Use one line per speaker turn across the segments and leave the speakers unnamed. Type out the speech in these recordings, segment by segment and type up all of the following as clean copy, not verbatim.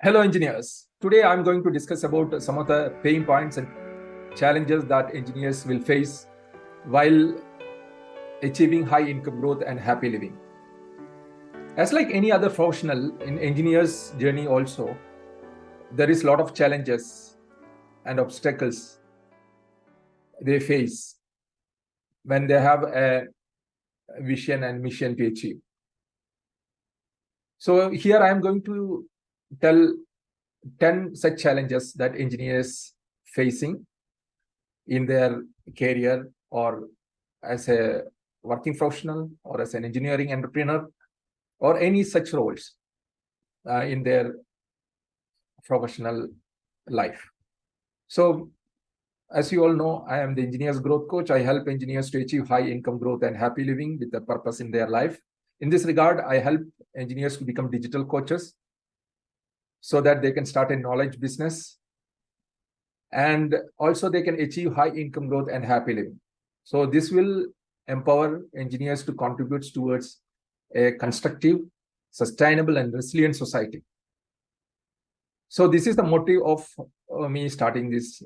Hello engineers. Today I'm going to discuss about some of the pain points and challenges that engineers will face while achieving high income growth and happy living. As like any other professional in engineers journey also, there is a lot of challenges and obstacles they face when they have a vision and mission to achieve. So here I am going to tell 10 such challenges that engineers facing in their career or as a working professional or as an engineering entrepreneur or any such roles in their professional life. So as you all know, I am the engineers growth coach. I help engineers to achieve high income growth and happy living with a purpose in their life. In this regard, I help engineers to become digital coaches so that they can start a knowledge business and also they can achieve high income growth and happy living. So this will empower engineers to contribute towards a constructive, sustainable and resilient society. So this is the motive of me starting this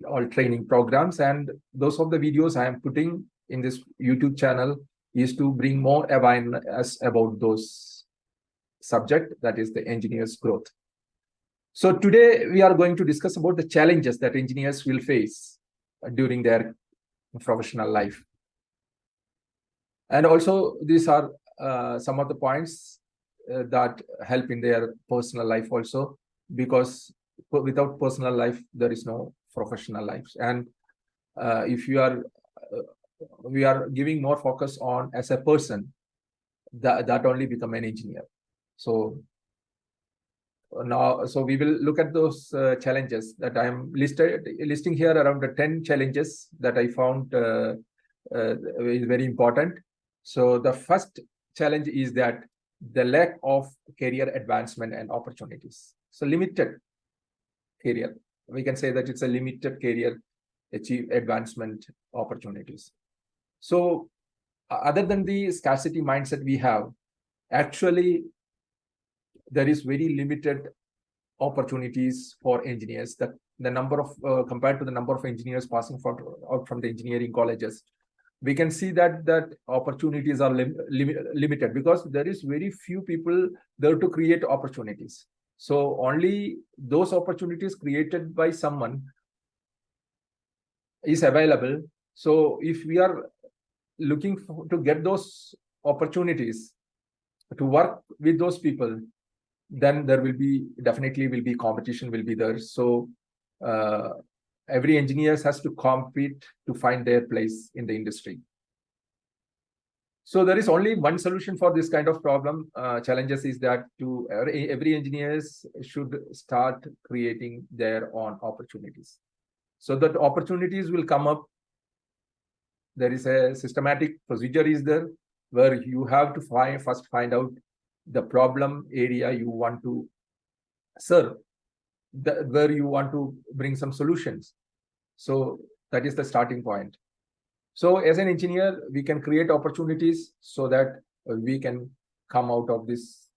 all training programs, and those of the videos I am putting in this YouTube channel is to bring more awareness about those subject, that is the engineers growth. So today we are going to discuss about the challenges that engineers will face during their professional life. And also these are some of the points that help in their personal life also, because without personal life, there is no professional life. And if you are, we are giving more focus on as a person, that only become an engineer. So now, so we will look at those challenges that I am listing here, around the 10 challenges that I found is very important. So the first challenge is that the lack of career advancement and opportunities. So limited career, we can say that it's a limited career achieve advancement opportunities. So other than the scarcity mindset we have, actually there is very limited opportunities for engineers. That the number of compared to the number of engineers passing out from the engineering colleges, we can see that opportunities are limited because there is very few people there to create opportunities. So only those opportunities created by someone is available. So if we are looking to get those opportunities to work with those people, then there will be definitely competition will be there. So every engineer has to compete to find their place in the industry. So there is only one solution for this kind of problem challenges, is that to every engineers should start creating their own opportunities. So that opportunities will come up. There is a systematic procedure is there where you have to first find out the problem area you want to serve, where you want to bring some solutions. So that is the starting point. So as an engineer, we can create opportunities so that we can come out of this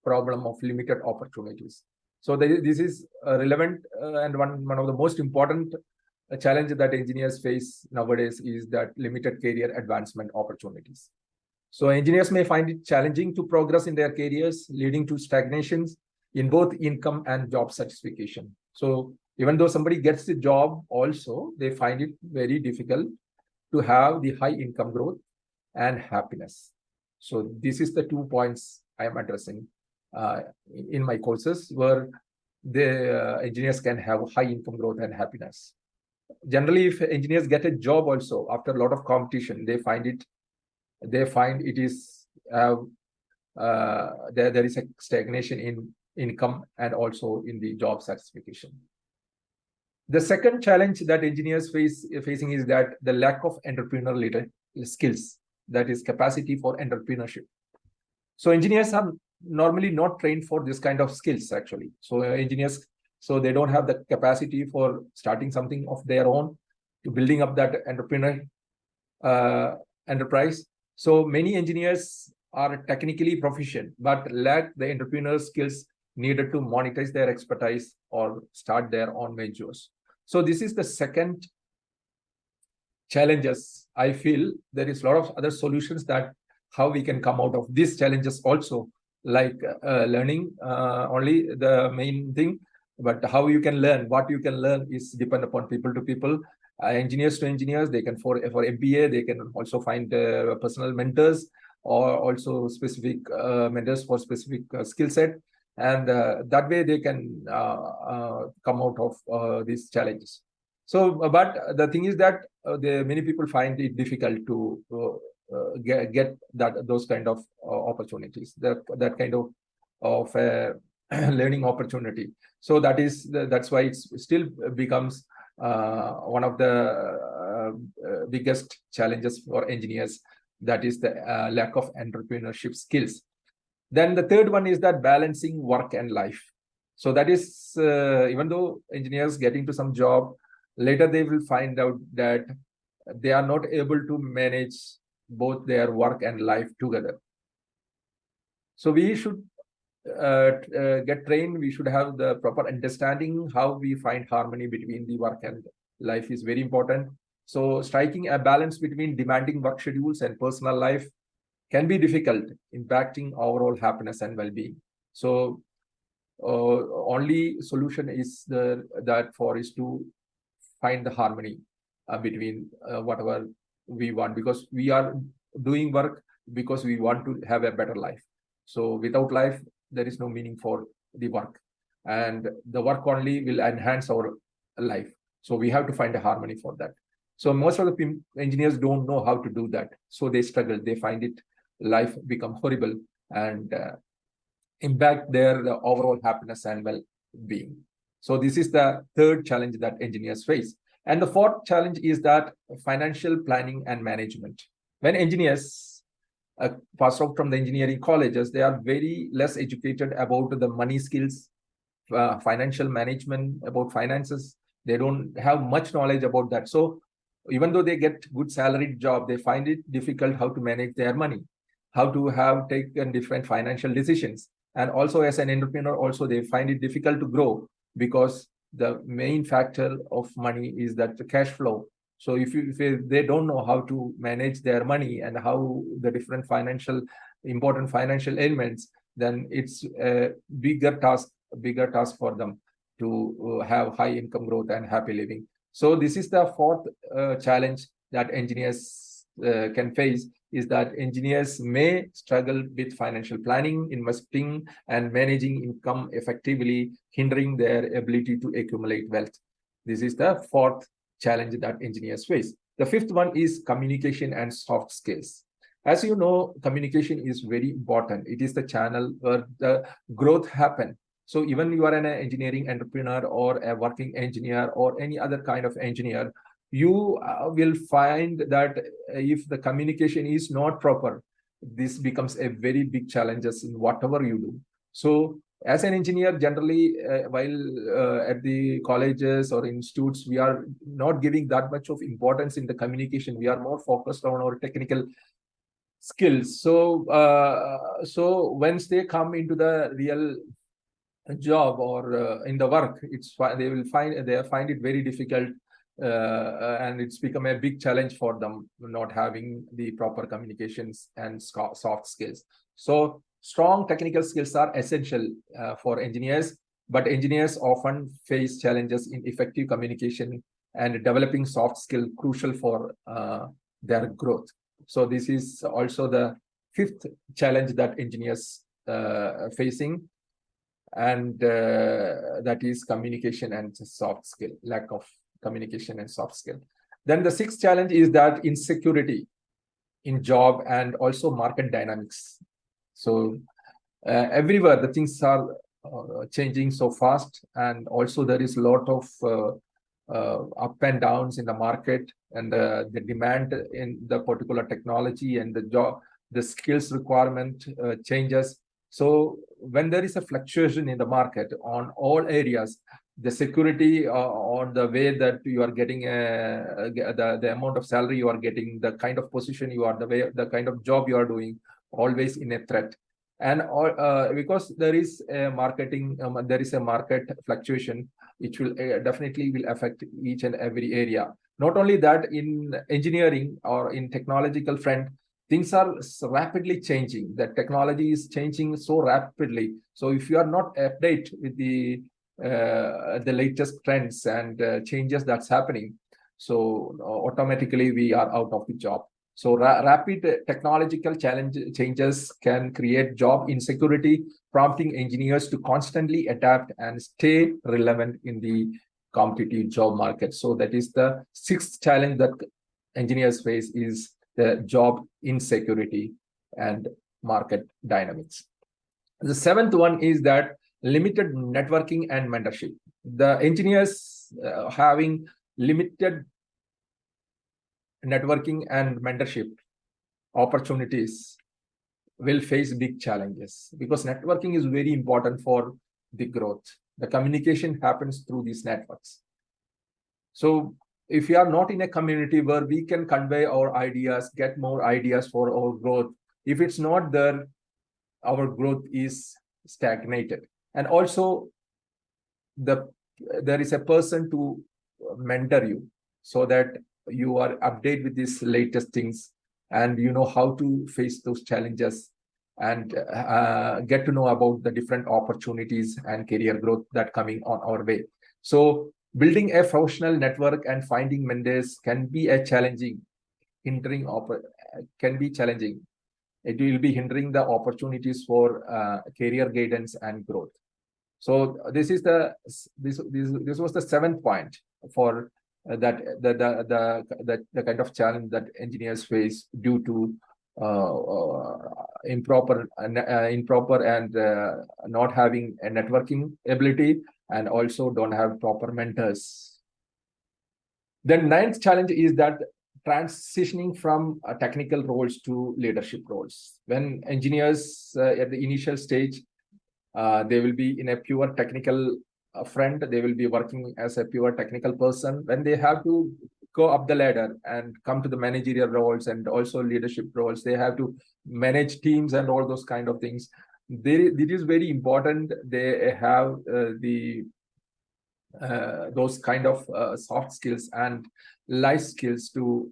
problem of limited opportunities. So this is relevant and one of the most important challenge that engineers face nowadays is that limited career advancement opportunities. So engineers may find it challenging to progress in their careers, leading to stagnations in both income and job satisfaction. So even though somebody gets the job also, they find it very difficult to have the high income growth and happiness. So this is the 2 points I am addressing in my courses, where the engineers can have high income growth and happiness. Generally, if engineers get a job also, after a lot of competition, they find it is there is a stagnation in income and also in the job satisfaction. The second challenge that engineers facing is that the lack of entrepreneurial skills, that is capacity for entrepreneurship. So engineers are normally not trained for this kind of skills actually. So engineers, so they don't have the capacity for starting something of their own, to building up that enterprise. So many engineers are technically proficient but lack the entrepreneurial skills needed to monetize their expertise or start their own ventures. So this is the second challenges. I feel there is a lot of other solutions that how we can come out of these challenges also, like learning only the main thing, but how you can learn, what you can learn is depend upon people to people, engineers to engineers. They can for MBA, they can also find personal mentors or also specific mentors for specific skill set, and that way they can come out of these challenges. So, but the thing is that many people find it difficult to get those kind of opportunities, that kind of learning opportunity. So that's why it still becomes one of the biggest challenges for engineers. That is the lack of entrepreneurship skills. Then the third one is that balancing work and life. So that is even though engineers get into some job, later they will find out that they are not able to manage both their work and life together. So we should get trained. We should have the proper understanding how we find harmony between the work and life is very important. So striking a balance between demanding work schedules and personal life can be difficult, impacting overall happiness and well-being. So only solution is is to find the harmony between whatever we want, because we are doing work because we want to have a better life. So without life, there is no meaning for the work, and the work only will enhance our life. So we have to find a harmony for that. So most of the engineers don't know how to do that. So they struggle. They find it life become horrible and impact their overall happiness and well-being. So this is the third challenge that engineers face. And the fourth challenge is that financial planning and management. When engineers pass out from the engineering colleges, they are very less educated about the money skills, financial management, about finances. They don't have much knowledge about that. So even though they get good salaried job, they find it difficult how to manage their money, how to have taken different financial decisions. And also as an entrepreneur, also they find it difficult to grow, because the main factor of money is that the cash flow. So if they don't know how to manage their money and how the different important financial elements, then it's a bigger task for them to have high income growth and happy living. So this is the fourth challenge that engineers can face, is that engineers may struggle with financial planning, investing, and managing income effectively, hindering their ability to accumulate wealth. This is the fourth challenge that engineers face. The fifth one is communication and soft skills. As you know, communication is very important. It is the channel where the growth happens. So even you are an engineering entrepreneur or a working engineer or any other kind of engineer, you will find that if the communication is not proper, this becomes a very big challenge in whatever you do. So as an engineer, generally, while at the colleges or institutes, we are not giving that much of importance in the communication. We are more focused on our technical skills. So once they come into the real job or in the work, they find it very difficult, and it's become a big challenge for them not having the proper communications and soft skills. So strong technical skills are essential for engineers, but engineers often face challenges in effective communication, and developing soft skill crucial for their growth. So this is also the fifth challenge that engineers facing, and that is communication and soft skill, lack of communication and soft skill. Then the sixth challenge is that insecurity in job and also market dynamics. So everywhere the things are changing so fast, and also there is a lot of up and downs in the market, and the demand in the particular technology and the skills requirement changes. So when there is a fluctuation in the market on all areas, the security or the way that you are getting the amount of salary you are getting, the kind of position you are, the kind of job you are doing, always in a threat. And because there is a market fluctuation, which will definitely will affect each and every area. Not only that, in engineering or in technological front, things are rapidly changing. The technology is changing so rapidly. So if you are not update with the latest trends and changes that's happening, so automatically we are out of the job. So rapid technological changes can create job insecurity, prompting engineers to constantly adapt and stay relevant in the competitive job market. So that is the sixth challenge that engineers face, is the job insecurity and market dynamics. The seventh one is that limited networking and mentorship. The engineers having limited networking and mentorship opportunities will face big challenges, because networking is very important for the growth. The communication happens through these networks. So if we are not in a community where we can convey our ideas, get more ideas for our growth, if it's not there, our growth is stagnated. And also there is a person to mentor you, so that you are updated with these latest things, and you know how to face those challenges, and get to know about the different opportunities and career growth that coming on our way. So building a professional network and finding mentors can be a challenging, can be challenging. It will be hindering the opportunities for career guidance and growth. So this was the seventh point for that the kind of challenge that engineers face due to improper and not having a networking ability, and also don't have proper mentors. The ninth challenge is that transitioning from technical roles to leadership roles. When engineers at the initial stage, they will be in a pure technical front, they will be working as a pure technical person. When they have to go up the ladder and come to the managerial roles and also leadership roles, they have to manage teams and all those kind of things. It is very important they have those kind of soft skills and life skills to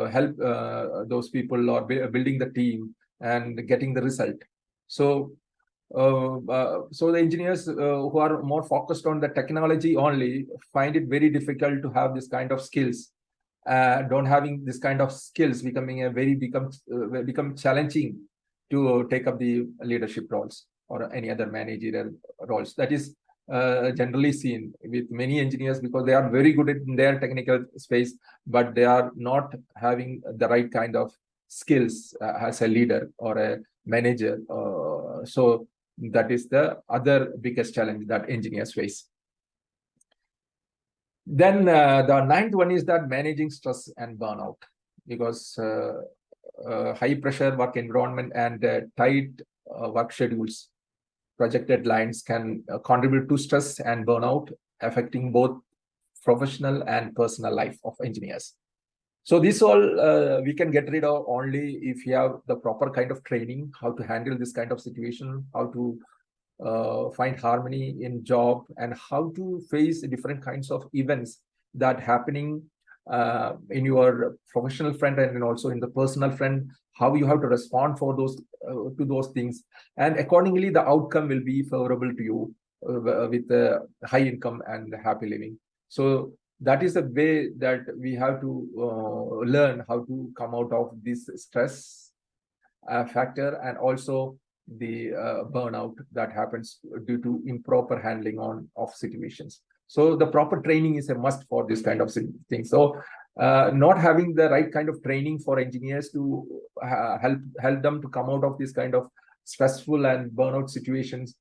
help those people, or building the team and getting the result. So so the engineers who are more focused on the technology only find it very difficult to have this kind of skills. Don't having this kind of skills become challenging to take up the leadership roles or any other managerial roles. That is generally seen with many engineers, because they are very good in their technical space, but they are not having the right kind of skills as a leader or a manager. So that is the other biggest challenge that engineers face. Then the ninth one is that managing stress and burnout, because high pressure work environment and tight work schedules, projected deadlines can contribute to stress and burnout, affecting both professional and personal life of engineers. So this all we can get rid of only if you have the proper kind of training, how to handle this kind of situation, how to find harmony in job, and how to face different kinds of events that happening in your professional front and also in the personal front, how you have to respond for those to those things, and accordingly the outcome will be favorable to you with high income and happy living. So that is the way that we have to learn how to come out of this stress factor, and also the burnout that happens due to improper handling of situations. So the proper training is a must for this kind of thing. So not having the right kind of training for engineers to help them to come out of this kind of stressful and burnout situations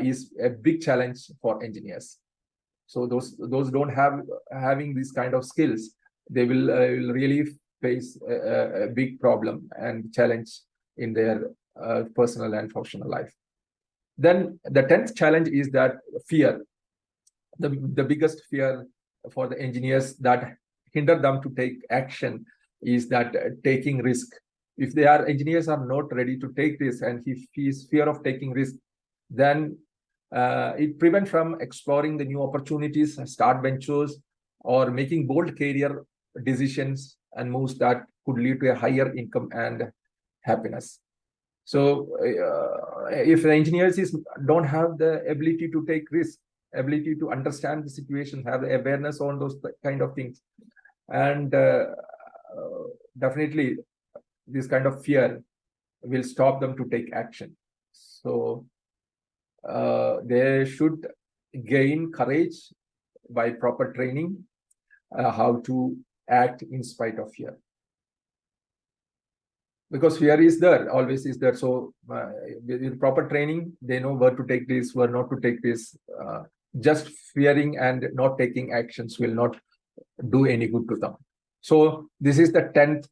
is a big challenge for engineers. So those don't having these kind of skills, they will really face a big problem and challenge in their personal and professional life. Then the 10th challenge is that fear. The biggest fear for the engineers that hinder them to take action is that taking risk. if they are engineers are not ready to take this, and if he is fear of taking risk, then it prevents from exploring the new opportunities, start ventures, or making bold career decisions and moves that could lead to a higher income and happiness. So if the engineers don't have the ability to take risk, ability to understand the situation, have the awareness on those kind of things, and definitely this kind of fear will stop them to take action. So they should gain courage by proper training, how to act in spite of fear. Because fear is there, always is there. So with proper training, they know where to take this, where not to take this. Just fearing and not taking actions will not do any good to them. So this is the 10th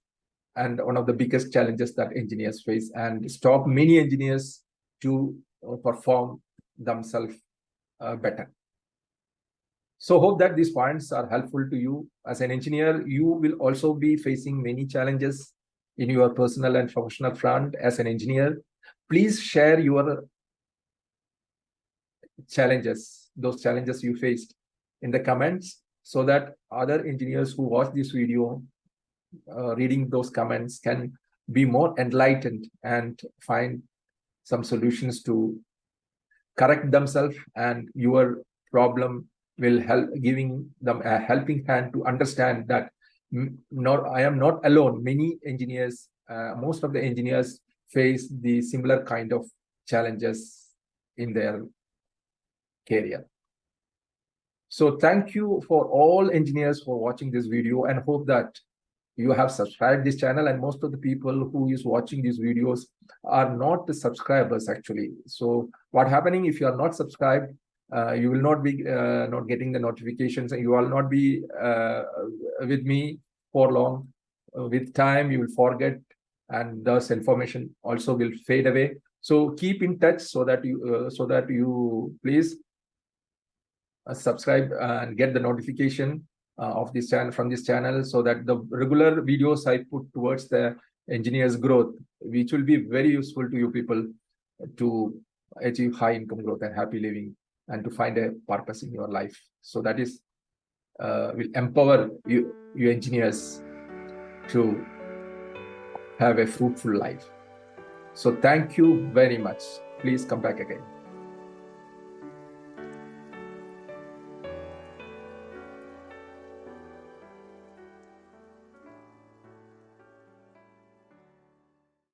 and one of the biggest challenges that engineers face, and stop many engineers to perform themselves better. So hope that these points are helpful to you. As an engineer, you will also be facing many challenges in your personal and professional front. As an engineer, please share your challenges, those challenges you faced, in the comments, so that other engineers who watch this video, reading those comments, can be more enlightened and find some solutions to correct themselves, and your problem will help, giving them a helping hand to understand that I am not alone. Many engineers, most of the engineers face the similar kind of challenges in their career. So thank you for all engineers for watching this video, and hope that you have subscribed this channel. And most of the people who is watching these videos are not the subscribers actually. So what happening, if you are not subscribed, you will not be not getting the notifications, and you will not be with me for long. With time you will forget, and thus information also will fade away. So keep in touch, so that you please subscribe and get the notification of this channel, from this channel, so that the regular videos I put towards the engineers growth, which will be very useful to you people to achieve high income growth and happy living, and to find a purpose in your life. So that is will empower you engineers to have a fruitful life. So thank you very much. Please come back again.